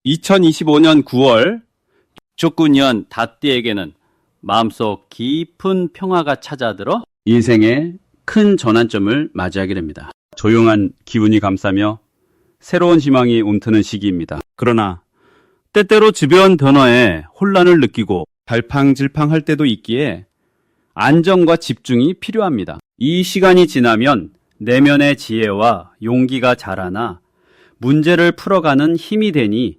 2025년 9월 족군년 닭띠에게는 마음속 깊은 평화가 찾아들어 인생의 큰 전환점을 맞이하게 됩니다. 조용한 기운이 감싸며 새로운 희망이 움트는 시기입니다. 그러나 때때로 주변 변화에 혼란을 느끼고 갈팡질팡할 때도 있기에 안정과 집중이 필요합니다. 이 시간이 지나면 내면의 지혜와 용기가 자라나 문제를 풀어가는 힘이 되니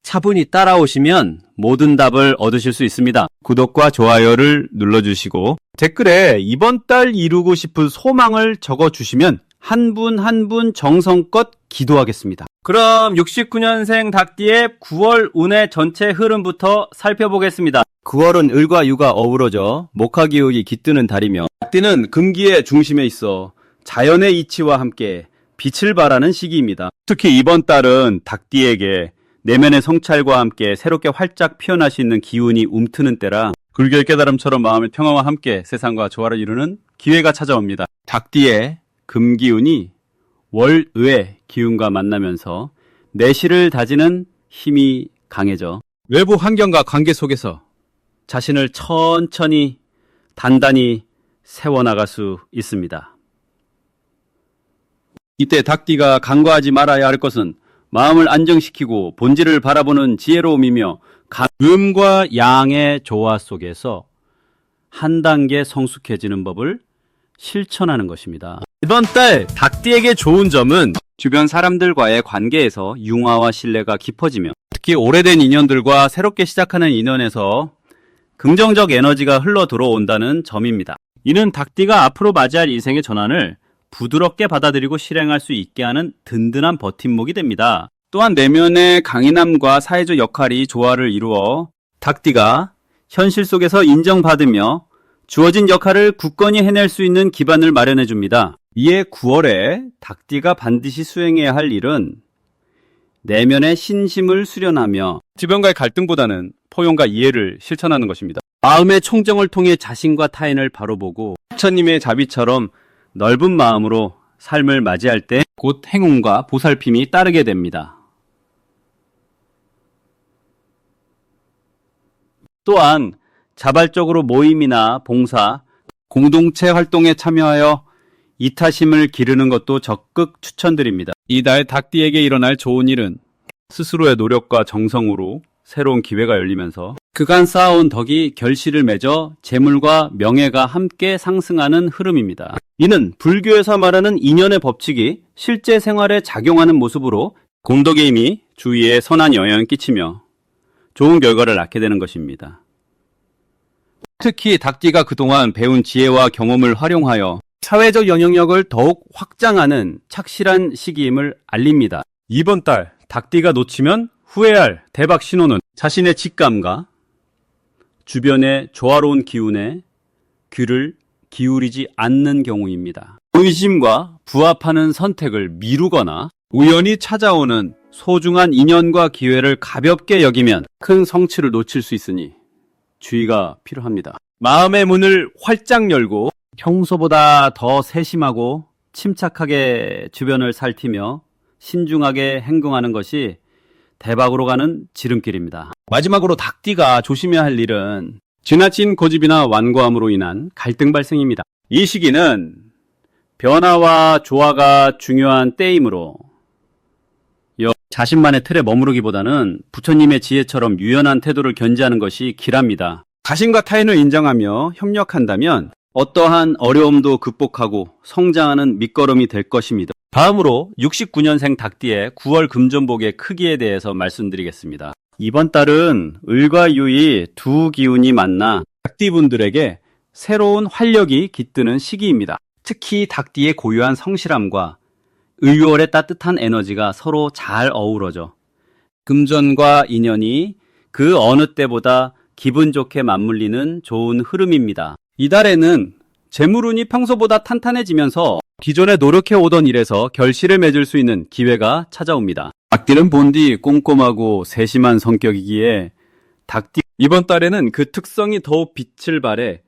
차분히 따라오시면 모든 답을 얻으실 수 있습니다. 구독과 좋아요를 눌러주시고 댓글에 이번 달 이루고 싶은 소망을 적어주시면 한 분 한 분 정성껏 기도하겠습니다. 그럼 69년생 닭띠의 9월 운의 전체 흐름부터 살펴보겠습니다. 9월은 을과 유가 어우러져 목화기운이 깃드는 달이며 닭띠는 금기의 중심에 있어 자연의 이치와 함께 빛을 발하는 시기입니다. 특히 이번 달은 닭띠에게 내면의 성찰과 함께 새롭게 활짝 피어날 수 있는 기운이 움트는 때라 불교의 깨달음처럼 마음의 평화와 함께 세상과 조화를 이루는 기회가 찾아옵니다. 닭띠의 금기운이 월의 기운과 만나면서 내실을 다지는 힘이 강해져 외부 환경과 관계 속에서 자신을 천천히 단단히 세워나갈 수 있습니다. 이때 닭띠가 간과하지 말아야 할 것은 마음을 안정시키고 본질을 바라보는 지혜로움이며 음과 양의 조화 속에서 한 단계 성숙해지는 법을 실천하는 것입니다. 이번 달 닭띠에게 좋은 점은 주변 사람들과의 관계에서 융화와 신뢰가 깊어지며 특히 오래된 인연들과 새롭게 시작하는 인연에서 긍정적 에너지가 흘러 들어온다는 점입니다. 이는 닭띠가 앞으로 맞이할 인생의 전환을 부드럽게 받아들이고 실행할 수 있게 하는 든든한 버팀목이 됩니다. 또한 내면의 강인함과 사회적 역할이 조화를 이루어 닭띠가 현실 속에서 인정받으며 주어진 역할을 굳건히 해낼 수 있는 기반을 마련해 줍니다. 이에 9월에 닭띠가 반드시 수행해야 할 일은 내면의 신심을 수련하며 주변과의 갈등보다는 포용과 이해를 실천하는 것입니다. 마음의 총정을 통해 자신과 타인을 바로 보고 부처님의 자비처럼 넓은 마음으로 삶을 맞이할 때 곧 행운과 보살핌이 따르게 됩니다. 또한 자발적으로 모임이나 봉사, 공동체 활동에 참여하여 이타심을 기르는 것도 적극 추천드립니다. 이달 닭띠에게 일어날 좋은 일은 스스로의 노력과 정성으로 새로운 기회가 열리면서 그간 쌓아온 덕이 결실을 맺어 재물과 명예가 함께 상승하는 흐름입니다. 이는 불교에서 말하는 인연의 법칙이 실제 생활에 작용하는 모습으로 공덕의 힘이 주위에 선한 영향을 끼치며 좋은 결과를 낳게 되는 것입니다. 특히 닭띠가 그동안 배운 지혜와 경험을 활용하여 사회적 영향력을 더욱 확장하는 착실한 시기임을 알립니다. 이번 달 닭띠가 놓치면 후회할 대박 신호는 자신의 직감과 주변의 조화로운 기운에 귀를 기울이지 않는 경우입니다. 의심과 부합하는 선택을 미루거나 우연히 찾아오는 소중한 인연과 기회를 가볍게 여기면 큰 성취를 놓칠 수 있으니 주의가 필요합니다. 마음의 문을 활짝 열고 평소보다 더 세심하고 침착하게 주변을 살피며 신중하게 행동하는 것이 대박으로 가는 지름길입니다. 마지막으로 닭띠가 조심해야 할 일은 지나친 고집이나 완고함으로 인한 갈등 발생입니다. 이 시기는 변화와 조화가 중요한 때이므로 자신만의 틀에 머무르기보다는 부처님의 지혜처럼 유연한 태도를 견지하는 것이 길합니다. 자신과 타인을 인정하며 협력한다면 어떠한 어려움도 극복하고 성장하는 밑거름이 될 것입니다. 다음으로 69년생 닭띠의 9월 금전복의 크기에 대해서 말씀드리겠습니다. 이번 달은 을과 유의 두 기운이 만나 닭띠분들에게 새로운 활력이 깃드는 시기입니다. 특히 닭띠의 고유한 성실함과 을월의 따뜻한 에너지가 서로 잘 어우러져 금전과 인연이 그 어느 때보다 기분 좋게 맞물리는 좋은 흐름입니다. 이달에는 재물운이 평소보다 탄탄해지면서 기존에 노력해오던 일에서 결실을 맺을 수 있는 기회가 찾아옵니다. 닭띠는 본디 꼼꼼하고 세심한 성격이기에 이번 달에는 그 특성이 더욱 빛을 발해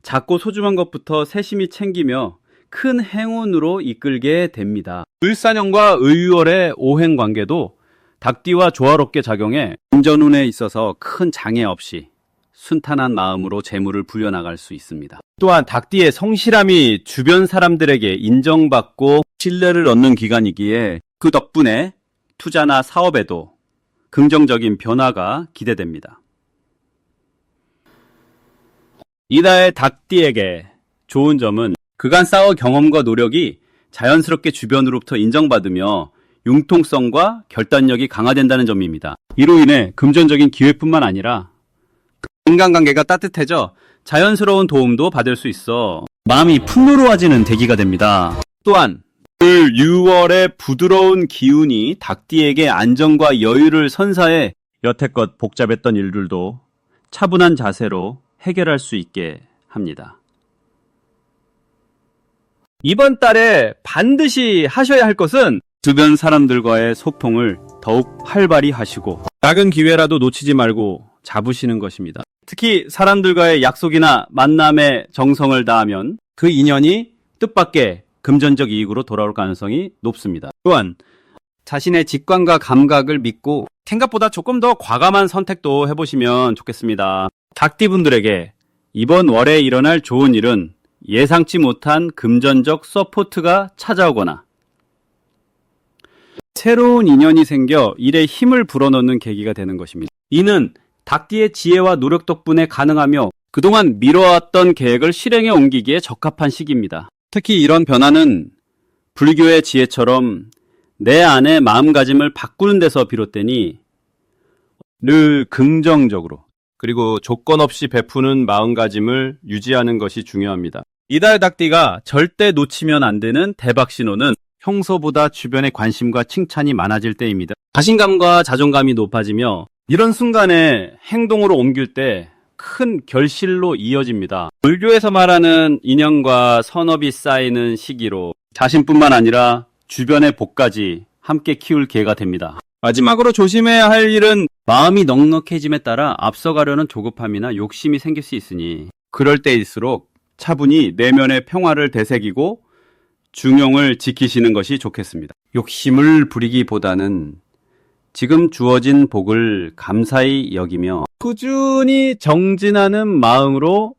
작고 소중한 것부터 세심히 챙기며 큰 행운으로 이끌게 됩니다. 을사년과 을유월의 오행관계도 닭띠와 조화롭게 작용해 금전운에 있어서 큰 장애 없이 순탄한 마음으로 재물을 불려나갈 수 있습니다. 또한 닭띠의 성실함이 주변 사람들에게 인정받고 신뢰를 얻는 기간이기에 그 덕분에 투자나 사업에도 긍정적인 변화가 기대됩니다. 이달의 닭띠에게 좋은 점은 그간 쌓은 경험과 노력이 자연스럽게 주변으로부터 인정받으며 융통성과 결단력이 강화된다는 점입니다. 이로 인해 금전적인 기회뿐만 아니라 인간관계가 따뜻해져 자연스러운 도움도 받을 수 있어 마음이 풍요로워지는 계기가 됩니다. 또한 올 6월의 부드러운 기운이 닭띠에게 안정과 여유를 선사해 여태껏 복잡했던 일들도 차분한 자세로 해결할 수 있게 합니다. 이번 달에 반드시 하셔야 할 것은 주변 사람들과의 소통을 더욱 활발히 하시고 작은 기회라도 놓치지 말고 잡으시는 것입니다. 특히 사람들과의 약속이나 만남에 정성을 다하면 그 인연이 뜻밖의 금전적 이익으로 돌아올 가능성이 높습니다. 또한 자신의 직관과 감각을 믿고 생각보다 조금 더 과감한 선택도 해보시면 좋겠습니다. 닭띠분들에게 이번 월에 일어날 좋은 일은 예상치 못한 금전적 서포트가 찾아오거나 새로운 인연이 생겨 일에 힘을 불어넣는 계기가 되는 것입니다. 이는 닭띠의 지혜와 노력 덕분에 가능하며 그동안 미뤄왔던 계획을 실행에 옮기기에 적합한 시기입니다. 특히 이런 변화는 불교의 지혜처럼 내 안의 마음가짐을 바꾸는 데서 비롯되니 늘 긍정적으로 그리고 조건 없이 베푸는 마음가짐을 유지하는 것이 중요합니다. 이달 닭띠가 절대 놓치면 안 되는 대박 신호는 평소보다 주변의 관심과 칭찬이 많아질 때입니다. 자신감과 자존감이 높아지며 이런 순간에 행동으로 옮길 때 큰 결실로 이어집니다. 불교에서 말하는 인연과 선업이 쌓이는 시기로 자신뿐만 아니라 주변의 복까지 함께 키울 기회가 됩니다. 마지막으로 조심해야 할 일은 마음이 넉넉해짐에 따라 앞서가려는 조급함이나 욕심이 생길 수 있으니 그럴 때일수록 차분히 내면의 평화를 되새기고 중용을 지키시는 것이 좋겠습니다. 욕심을 부리기보다는 지금 주어진 복을 감사히 여기며 꾸준히 정진하는 마음으로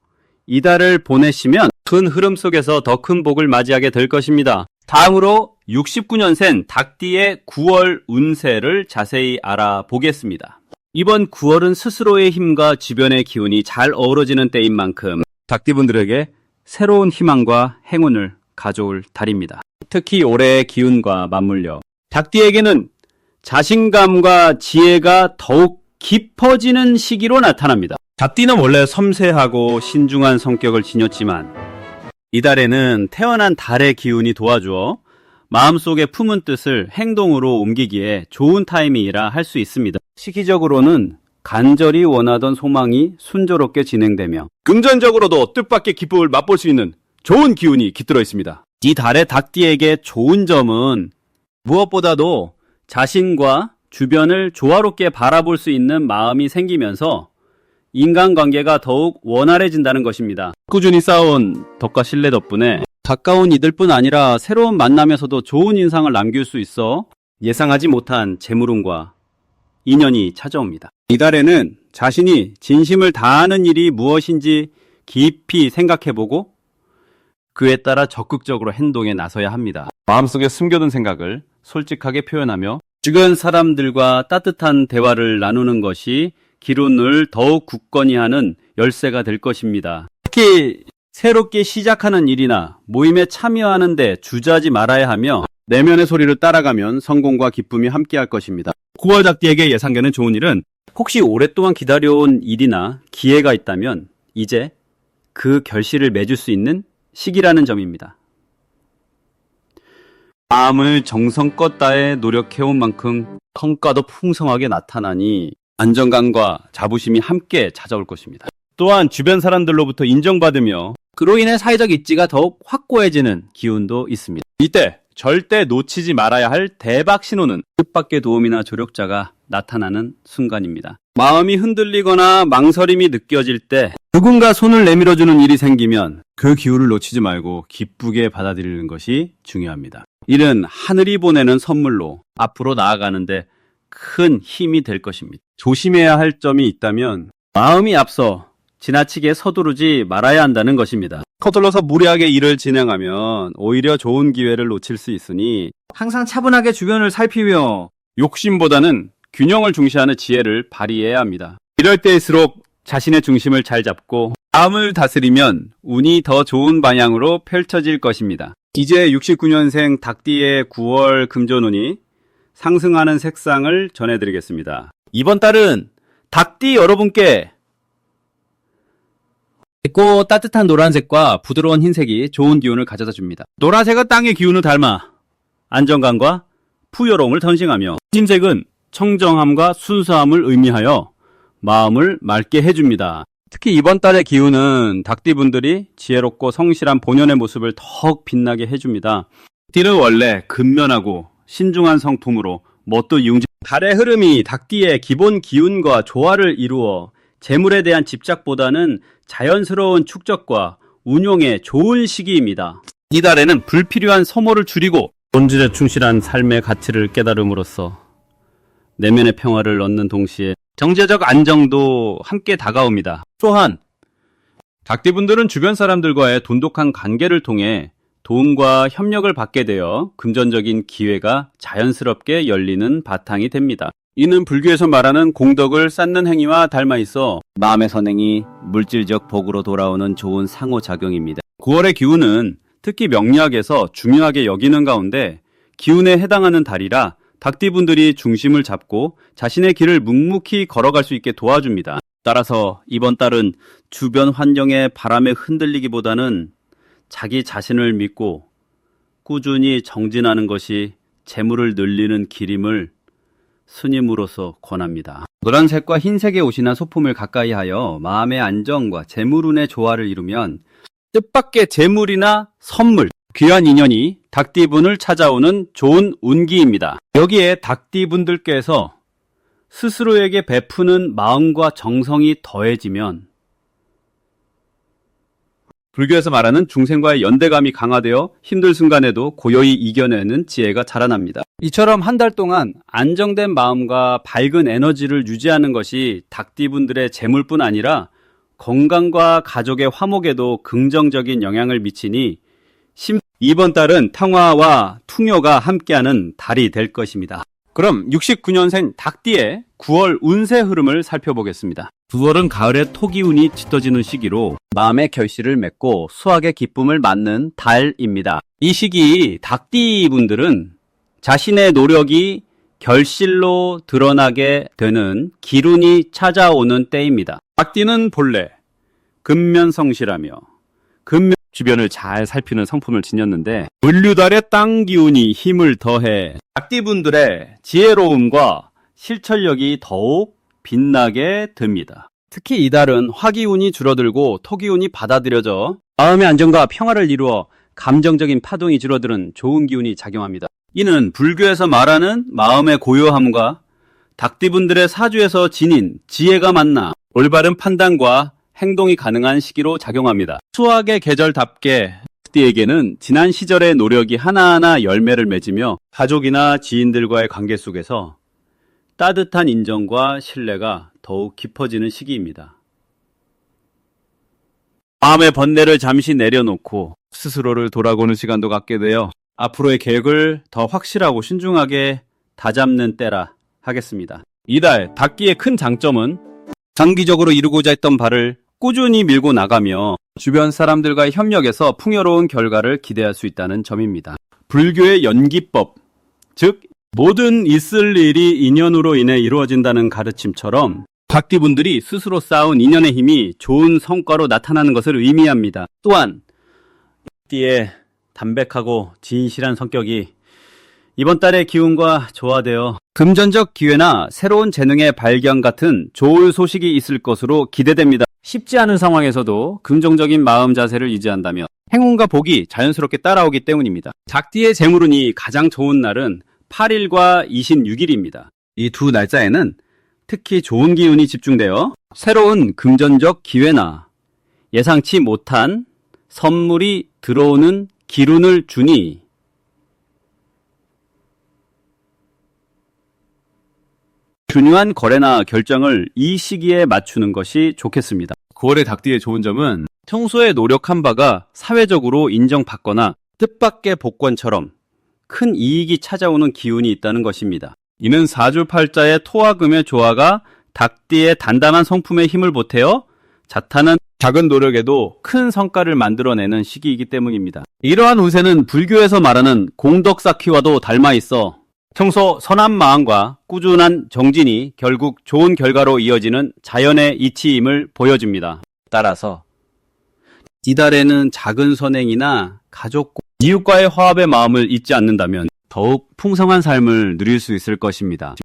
이달을 보내시면 큰 흐름 속에서 더 큰 복을 맞이하게 될 것입니다. 다음으로 69년생 닭띠의 9월 운세를 자세히 알아보겠습니다. 이번 9월은 스스로의 힘과 주변의 기운이 잘 어우러지는 때인 만큼 닭띠분들에게 새로운 희망과 행운을 가져올 달입니다. 특히 올해의 기운과 맞물려 닭띠에게는 자신감과 지혜가 더욱 깊어지는 시기로 나타납니다. 닭띠는 원래 섬세하고 신중한 성격을 지녔지만 이달에는 태어난 달의 기운이 도와주어 마음속에 품은 뜻을 행동으로 옮기기에 좋은 타이밍이라 할 수 있습니다. 시기적으로는 간절히 원하던 소망이 순조롭게 진행되며 금전적으로도 뜻밖의 기쁨을 맛볼 수 있는 좋은 기운이 깃들어 있습니다. 이 달의 닭띠에게 좋은 점은 무엇보다도 자신과 주변을 조화롭게 바라볼 수 있는 마음이 생기면서 인간관계가 더욱 원활해진다는 것입니다. 꾸준히 쌓아온 덕과 신뢰 덕분에 가까운 이들뿐 아니라 새로운 만남에서도 좋은 인상을 남길 수 있어 예상하지 못한 재물운과 인연이 찾아옵니다. 이달에는 자신이 진심을 다하는 일이 무엇인지 깊이 생각해보고 그에 따라 적극적으로 행동에 나서야 합니다. 마음속에 숨겨둔 생각을 솔직하게 표현하며 주변 사람들과 따뜻한 대화를 나누는 것이 기운을 더욱 굳건히 하는 열쇠가 될 것입니다. 특히 새롭게 시작하는 일이나 모임에 참여하는 데 주저하지 말아야 하며 내면의 소리를 따라가면 성공과 기쁨이 함께할 것입니다. 9월 닭띠에게 예상되는 좋은 일은 혹시 오랫동안 기다려온 일이나 기회가 있다면 이제 그 결실을 맺을 수 있는 시기라는 점입니다. 마음을 정성껏 다해 노력해온 만큼 성과도 풍성하게 나타나니 안정감과 자부심이 함께 찾아올 것입니다. 또한 주변 사람들로부터 인정받으며 그로 인해 사회적 입지가 더욱 확고해지는 기운도 있습니다. 이때 절대 놓치지 말아야 할 대박 신호는 뜻밖의 도움이나 조력자가 나타나는 순간입니다. 마음이 흔들리거나 망설임이 느껴질 때 누군가 손을 내밀어주는 일이 생기면 그 기회를 놓치지 말고 기쁘게 받아들이는 것이 중요합니다. 이는 하늘이 보내는 선물로 앞으로 나아가는데 큰 힘이 될 것입니다. 조심해야 할 점이 있다면 마음이 앞서 지나치게 서두르지 말아야 한다는 것입니다. 서둘러서 무리하게 일을 진행하면 오히려 좋은 기회를 놓칠 수 있으니 항상 차분하게 주변을 살피며 욕심보다는 균형을 중시하는 지혜를 발휘해야 합니다. 이럴 때일수록 자신의 중심을 잘 잡고 마음을 다스리면 운이 더 좋은 방향으로 펼쳐질 것입니다. 이제 69년생 닭띠의 9월 금전운이 상승하는 색상을 전해드리겠습니다. 이번 달은 닭띠 여러분께 맑고 따뜻한 노란색과 부드러운 흰색이 좋은 기운을 가져다 줍니다. 노란색은 땅의 기운을 닮아 안정감과 풍요로움을 전승하며, 흰색은 청정함과 순수함을 의미하여 마음을 맑게 해줍니다. 특히 이번 달의 기운은 닭띠분들이 지혜롭고 성실한 본연의 모습을 더욱 빛나게 해줍니다. 띠는 원래 근면하고 신중한 성품으로 뭣도 융지. 달의 흐름이 닭띠의 기본 기운과 조화를 이루어 재물에 대한 집착보다는 자연스러운 축적과 운용에 좋은 시기입니다. 이 달에는 불필요한 소모를 줄이고 본질에 충실한 삶의 가치를 깨달음으로써 내면의 평화를 얻는 동시에 경제적 안정도 함께 다가옵니다. 또한 닭띠분들은 주변 사람들과의 돈독한 관계를 통해 도움과 협력을 받게 되어 금전적인 기회가 자연스럽게 열리는 바탕이 됩니다. 이는 불교에서 말하는 공덕을 쌓는 행위와 닮아 있어 마음의 선행이 물질적 복으로 돌아오는 좋은 상호작용입니다. 9월의 기운은 특히 명리학에서 중요하게 여기는 가운데 기운에 해당하는 달이라 닭띠분들이 중심을 잡고 자신의 길을 묵묵히 걸어갈 수 있게 도와줍니다. 따라서 이번 달은 주변 환경의 바람에 흔들리기보다는 자기 자신을 믿고 꾸준히 정진하는 것이 재물을 늘리는 길임을 스님으로서 권합니다. 노란색과 흰색의 옷이나 소품을 가까이 하여 마음의 안정과 재물운의 조화를 이루면 뜻밖의 재물이나 선물, 귀한 인연이 닭띠분을 찾아오는 좋은 운기입니다. 여기에 닭띠분들께서 스스로에게 베푸는 마음과 정성이 더해지면 불교에서 말하는 중생과의 연대감이 강화되어 힘들 순간에도 고요히 이겨내는 지혜가 자라납니다. 이처럼 한 달 동안 안정된 마음과 밝은 에너지를 유지하는 것이 닭띠분들의 재물뿐 아니라 건강과 가족의 화목에도 긍정적인 영향을 미치니 이번 달은 탕화와 풍요가 함께하는 달이 될 것입니다. 그럼 69년생 닭띠의 9월 운세 흐름을 살펴보겠습니다. 9월은 가을의 토기운이 짙어지는 시기로 마음의 결실을 맺고 수확의 기쁨을 맞는 달입니다. 이 시기 닭띠 분들은 자신의 노력이 결실로 드러나게 되는 기운이 찾아오는 때입니다. 닭띠는 본래 근면성실하며 주변을 잘 살피는 성품을 지녔는데 을류달의 땅 기운이 힘을 더해 닭띠분들의 지혜로움과 실천력이 더욱 빛나게 됩니다. 특히 이달은 화기운이 줄어들고 토기운이 받아들여져 마음의 안정과 평화를 이루어 감정적인 파동이 줄어드는 좋은 기운이 작용합니다. 이는 불교에서 말하는 마음의 고요함과 닭띠분들의 사주에서 지닌 지혜가 만나 올바른 판단과 행동이 가능한 시기로 작용합니다. 수학의 계절답게 닭띠에게는 지난 시절의 노력이 하나하나 열매를 맺으며 가족이나 지인들과의 관계 속에서 따뜻한 인정과 신뢰가 더욱 깊어지는 시기입니다. 마음의 번뇌를 잠시 내려놓고 스스로를 돌아보는 시간도 갖게 되어 앞으로의 계획을 더 확실하고 신중하게 다잡는 때라 하겠습니다. 이달 닭띠의 큰 장점은 장기적으로 이루고자 했던 바를 꾸준히 밀고 나가며 주변 사람들과의 협력에서 풍요로운 결과를 기대할 수 있다는 점입니다. 불교의 연기법, 즉 모든 있을 일이 인연으로 인해 이루어진다는 가르침처럼 닭띠분들이 스스로 쌓은 인연의 힘이 좋은 성과로 나타나는 것을 의미합니다. 또한 띠의 담백하고 진실한 성격이 이번 달의 기운과 조화되어 금전적 기회나 새로운 재능의 발견 같은 좋은 소식이 있을 것으로 기대됩니다. 쉽지 않은 상황에서도 긍정적인 마음 자세를 유지한다면 행운과 복이 자연스럽게 따라오기 때문입니다. 닭띠의 재물운이 가장 좋은 날은 8일과 26일입니다. 이 두 날짜에는 특히 좋은 기운이 집중되어 새로운 금전적 기회나 예상치 못한 선물이 들어오는 기운을 주니 중요한 거래나 결정을 이 시기에 맞추는 것이 좋겠습니다. 9월의 닭띠의 좋은 점은 평소에 노력한 바가 사회적으로 인정받거나 뜻밖의 복권처럼 큰 이익이 찾아오는 기운이 있다는 것입니다. 이는 사주팔자의 토와 금의 조화가 닭띠의 단단한 성품에 힘을 보태어 자타는 작은 노력에도 큰 성과를 만들어내는 시기이기 때문입니다. 이러한 운세는 불교에서 말하는 공덕 쌓기와도 닮아 있어 평소 선한 마음과 꾸준한 정진이 결국 좋은 결과로 이어지는 자연의 이치임을 보여줍니다. 따라서 이달에는 작은 선행이나 가족과 이웃과의 화합의 마음을 잊지 않는다면 더욱 풍성한 삶을 누릴 수 있을 것입니다.